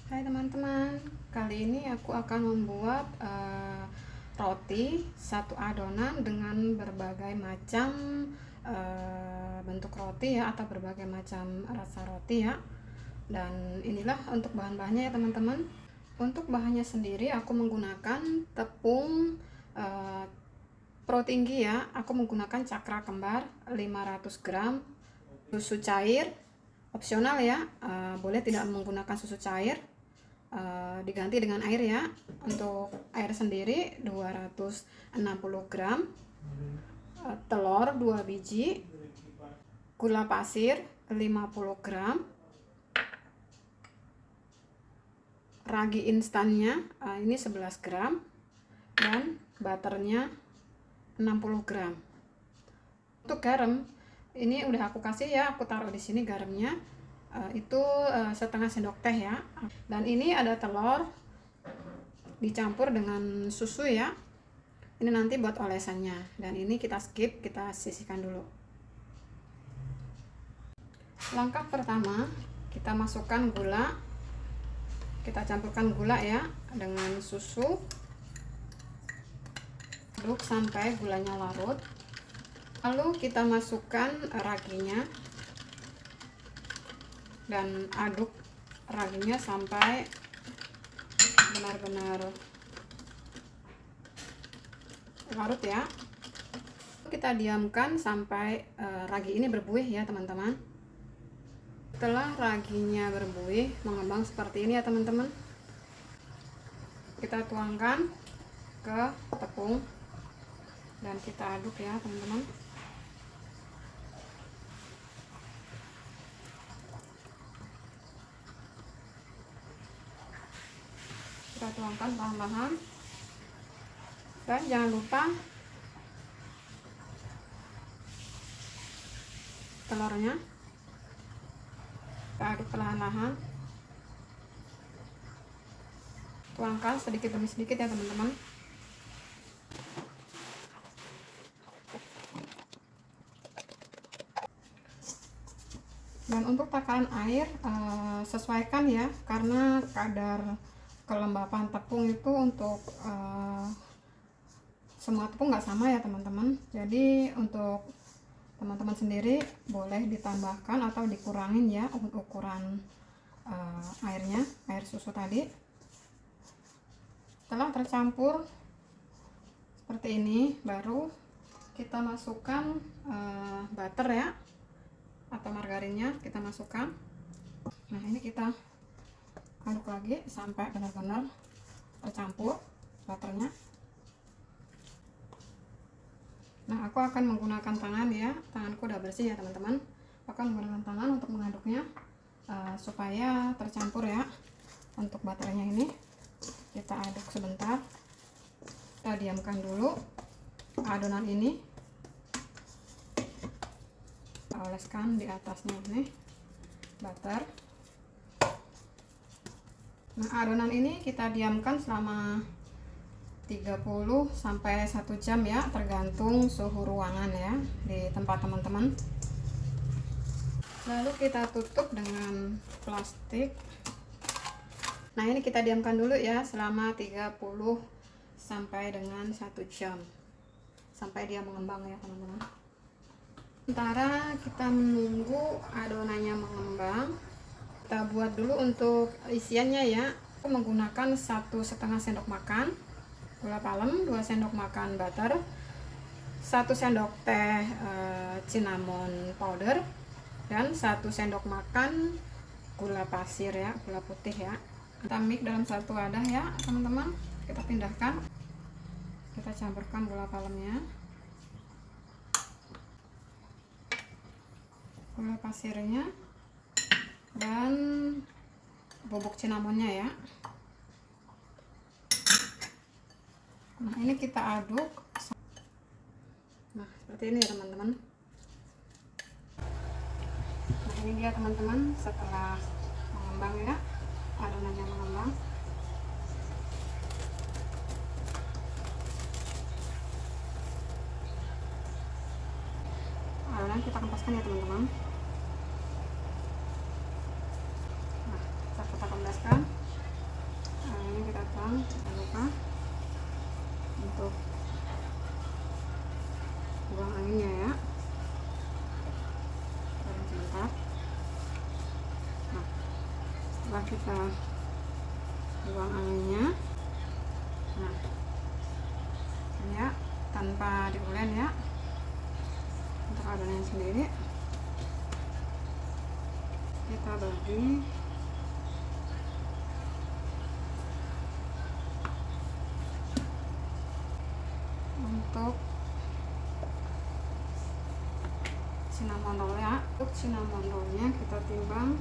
Hai teman-teman, kali ini aku akan membuat roti satu adonan dengan berbagai macam bentuk roti ya, atau berbagai macam rasa roti ya. Dan inilah untuk bahan-bahannya ya teman-teman. Untuk bahannya sendiri aku menggunakan tepung pro tinggi ya, aku menggunakan cakra kembar 500 gram, susu cair opsional ya, boleh tidak menggunakan susu cair, diganti dengan air ya. Untuk air sendiri 260 gram, telur 2 biji, gula pasir 50 gram, ragi instannya ini 11 gram, dan butternya 60 gram. Untuk garam ini udah aku kasih ya, aku taruh di sini garamnya itu setengah sendok teh ya. Dan ini ada telur dicampur dengan susu ya, ini nanti buat olesannya. Dan ini kita skip, kita sisihkan dulu. Langkah pertama, kita masukkan gula, kita campurkan gula ya dengan susu, aduk sampai gulanya larut. Lalu kita masukkan raginya dan aduk raginya sampai benar-benar larut ya. Kita diamkan sampai ragi ini berbuih ya teman-teman. Setelah raginya berbuih mengembang seperti ini ya teman-teman, kita tuangkan ke tepung dan kita aduk ya teman-teman. Kita tuangkan perlahan-lahan, dan jangan lupa telurnya kita aduk perlahan-lahan, tuangkan sedikit demi sedikit ya teman-teman. Dan untuk takaran air sesuaikan ya, karena kadar kelembapan tepung itu untuk semua tepung nggak sama ya teman-teman. Jadi untuk teman-teman sendiri boleh ditambahkan atau dikurangin ya untuk ukuran airnya, air susu tadi. Setelah tercampur seperti ini, baru kita masukkan butter ya atau margarinnya, kita masukkan. Nah ini kita aduk lagi sampai benar-benar tercampur butternya. Nah aku akan menggunakan tangan ya, tanganku udah bersih ya teman-teman. Aku akan menggunakan tangan untuk mengaduknya supaya tercampur ya. Untuk butternya ini kita aduk sebentar, kita diamkan dulu adonan ini, kita oleskan di atasnya ini butter. Nah adonan ini kita diamkan selama 30 sampai 1 jam ya, tergantung suhu ruangan ya di tempat teman-teman. Lalu kita tutup dengan plastik. Nah ini kita diamkan dulu ya selama 30 sampai dengan 1 jam sampai dia mengembang ya teman-teman. Sementara kita menunggu adonannya mengembang, kita buat dulu untuk isiannya ya. Aku menggunakan 1,5 sendok makan gula palem, 2 sendok makan butter, 1 sendok teh cinnamon powder, dan 1 sendok makan gula pasir ya, gula putih ya. Kita mix dalam satu wadah ya teman-teman. Kita pindahkan, kita campurkan gula palemnya, gula pasirnya, dan bubuk cinnamonnya ya. Nah ini kita aduk. Nah seperti ini ya teman-teman. Nah ini dia teman-teman, setelah mengembang ya, adonannya mengembang. Adonan kita kempaskan ya teman-teman. Nah kita kempaskan. Setelah kita buang anginnya, nah ini ya, tanpa diulen ya, untuk adonan sendiri kita bagi untuk cinnamon roll ya. Untuk cinnamon rollnya kita timbang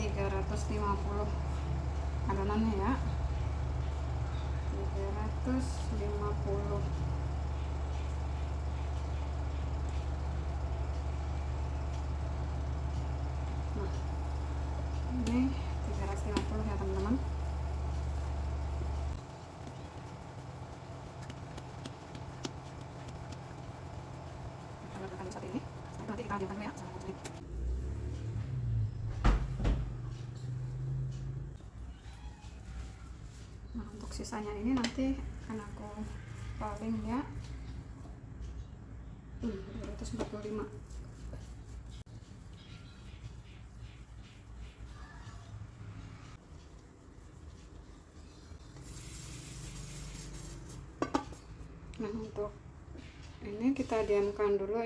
350 adonannya ya, 350. Nah ini 350 ya teman-teman. Kita letakkan saat ini, nanti kita diamkan dulu ya selama 1 menit. Nah untuk sisanya ini nanti akan aku rolling ya. 245. Nah untuk ini kita diamkan dulu.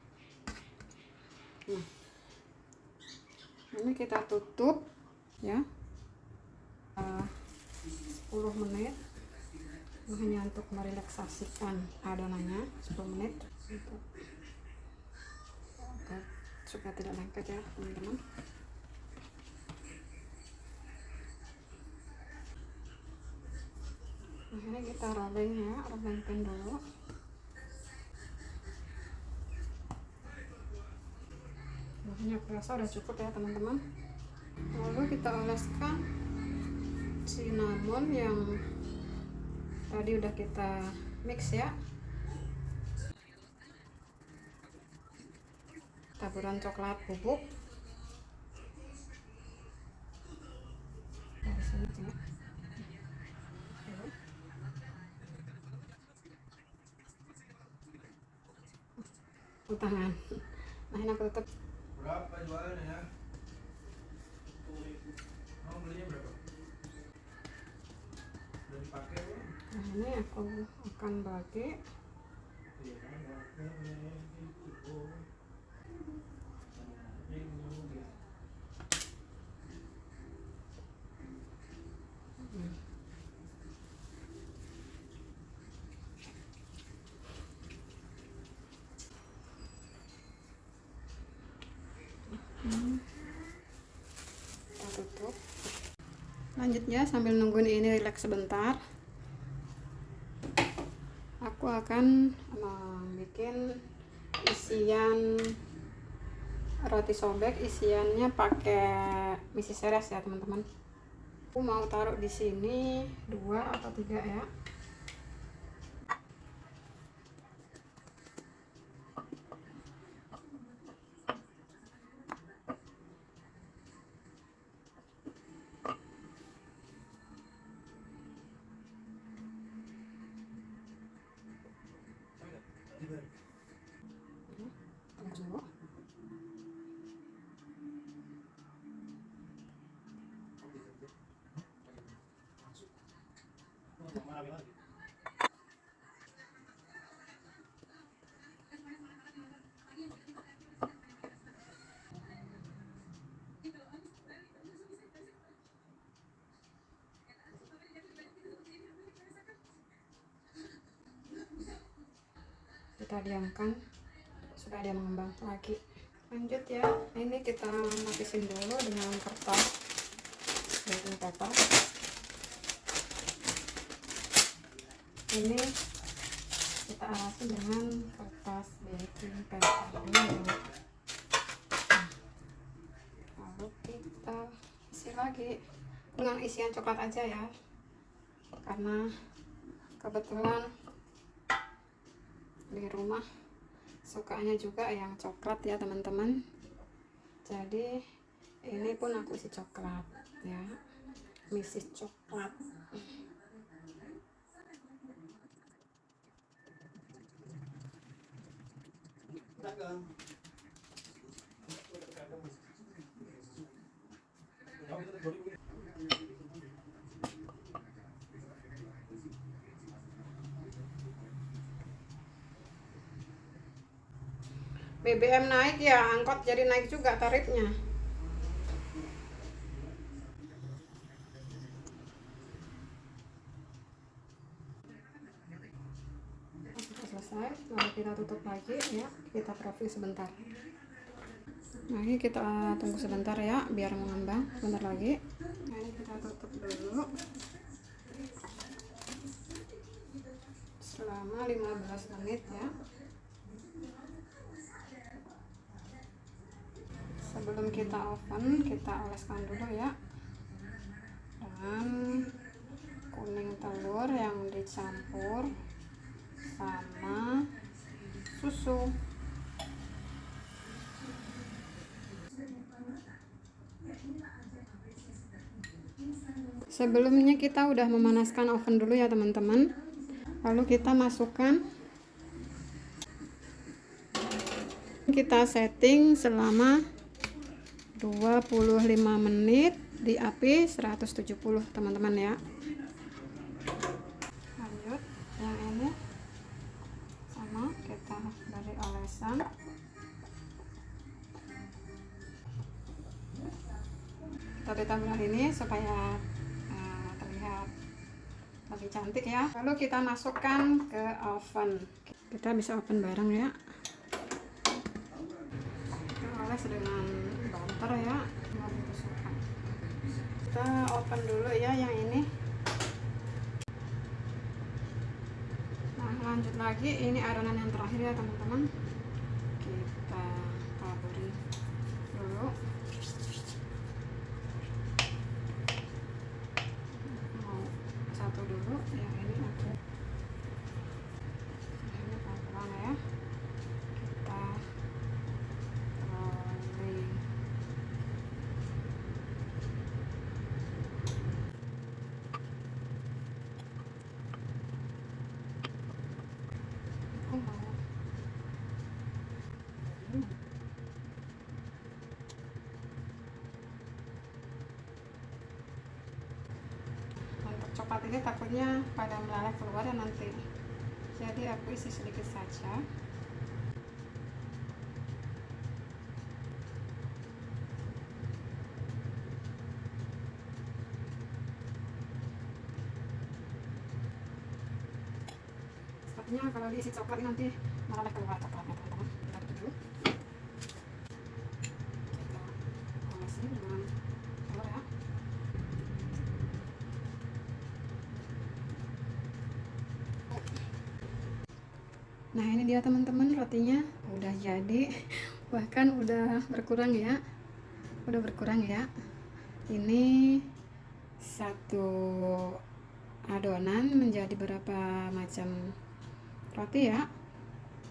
Nah ini kita tutup ya 10 menit, hanya untuk merelaksasikan adonannya 10 menit untuk supaya tidak lengket ya teman-teman. Nah ini kita rolling ya, rolling pin dulu. Ini rasa udah cukup ya teman-teman. Lalu kita oleskan cinnamon yang tadi udah kita mix ya, taburan coklat bubuk dari sini ya. Tangan. Nah ini aku tutup. Berapa jualnya ya? Mau belinya berapa? Udah dipakai belum? Nah ini aku akan bagi. Kita tutup. Lanjutnya sambil nungguin ini relax sebentar, aku akan bikin isian roti sobek. Isiannya pakai misi seres ya teman-teman. Aku mau taruh di sini 2 atau 3 ya. Kita diamkan supaya dia mengembang lagi. Lanjut ya, ini kita lapisin dulu dengan kertas baking paper. Ini kita alasin dengan kertas baking paper dulu. Lalu kita isi lagi dengan isian coklat aja ya, karena kebetulan di rumah sukanya juga yang coklat ya teman-teman. Jadi ini pun aku isi coklat ya, misis coklat. BBM naik ya, angkot jadi naik juga tarifnya. Sudah selesai, lalu kita tutup lagi ya, kita profil sebentar. Nah ini kita tunggu sebentar ya, biar mengembang sebentar lagi. Nah ini kita tutup dulu selama 15 menit ya. Sebelum kita oven, kita oleskan dulu ya dengan kuning telur yang dicampur sama susu. Sebelumnya kita udah memanaskan oven dulu ya teman-teman. Lalu kita masukkan, kita setting selama 25 menit di api 170 teman-teman ya. Lanjut yang ini sama, kita beri olesan. Kita ditambah ini supaya terlihat lebih cantik ya. Lalu kita masukkan ke oven. Kita bisa oven bareng ya. Kita oles dengan butter ya, kita open dulu ya yang ini. Nah lanjut lagi, ini adonan yang terakhir ya teman-teman, kita taburi dulu. Mau satu dulu yang ini aku ini pelan-pelan ya, kita rolling. Untuk coklat ini takutnya pada melalap keluar ya nanti, jadi aku isi sedikit saja. Sepertinya kalau diisi coklat nanti malah keluar coklatnya teman-teman. Kita tutup dulu. Kita olesi dengan telur ya. Nah ini dia teman-teman, rotinya udah jadi, bahkan udah berkurang ya, Ini satu adonan menjadi berapa macam roti ya.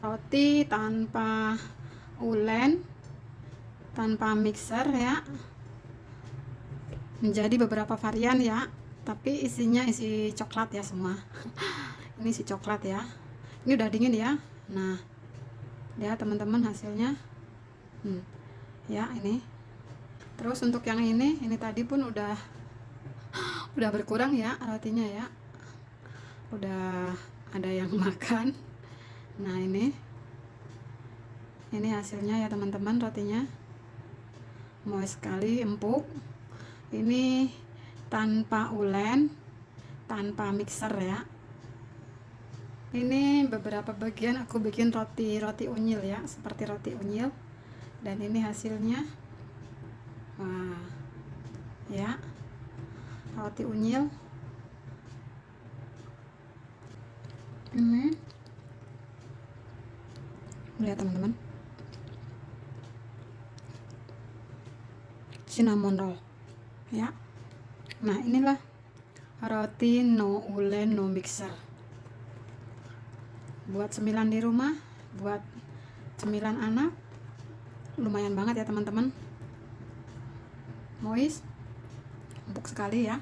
Roti tanpa ulen, tanpa mixer ya, menjadi beberapa varian ya, tapi isinya isi coklat ya semua. Ini isi coklat ya, ini udah dingin ya. Nah lihat teman-teman hasilnya ya ini. Terus untuk yang ini tadi pun udah berkurang ya rotinya ya, udah ada yang makan. Nah ini hasilnya ya teman-teman, rotinya moist sekali, empuk. Ini tanpa ulen, tanpa mixer ya. Ini beberapa bagian aku bikin roti unyil ya, seperti roti unyil. Dan ini hasilnya, wah ya, roti unyil. Ini lihat teman-teman, cinnamon roll ya. Nah inilah roti no ulen no mixer, buat cemilan di rumah, buat cemilan anak, lumayan banget ya teman-teman. Moist, empuk sekali ya.